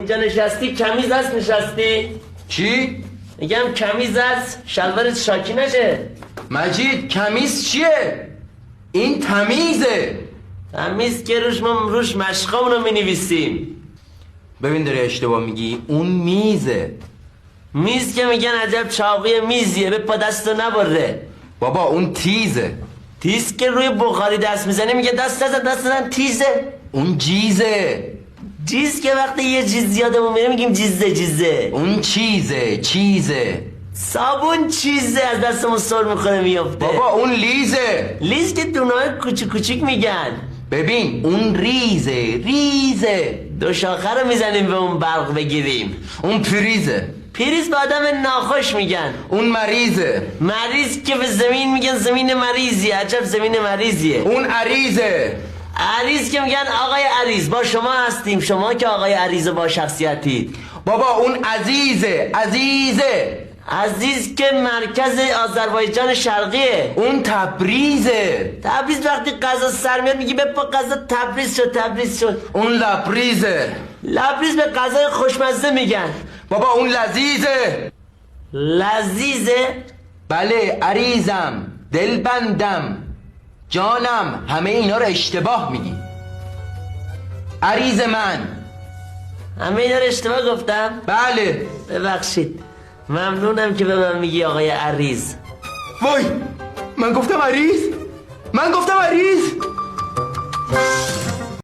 اینجا نشستی کمیز هست نشستی؟ چی؟ میگم کمیز هست شلوارت شاکی نشه. مجید کمیز چیه؟ این تمیزه. تمیز که روش مشقامونو مینویسیم. ببین داری اشتباه میگی، اون میزه. میز که میگن عجب چاقوی میزیه به پا دستو نبره. بابا اون تیزه. تیز که روی بخاری دست میزنه میگه دست نزن تیزه. اون جیزه. جیز که وقتی یه چیز زیادمون میره میگیم جیزه. اون چیزه. صابون چیزه از دستمون سر میخوره میفته. بابا اون لیزه. لیز که دونه‌های کوچیک میگن. ببین اون ریزه. دو شاخه رو میزنیم به اون برق بگیریم. اون پریزه. پریز به آدم ناخوش میگن. اون مریضه. مریض که به زمین میگن زمین مریضی. عجب زمین مریضیه. اون عریضه. عریض که میگن آقای عریض با شما هستیم. شما که آقای عریض با شخصیتی. بابا اون عزیزه. عزیز که مرکز آذربایجان شرقیه. اون تبریزه. تبریز وقتی غذا سر میاد میگی بپا غذا تبریز شد. اون لبریزه. لبریز به غذای خوشمزه میگن. بابا اون لذیذه. لذیذه؟ بله عریضم، دلبندم، جانم، همه اینا رو اشتباه میگی. عریض من. همه اینا رو اشتباه گفتم؟ بله. ببخشید ممنونم که به من میگی آقای عریض. وای من گفتم عریض.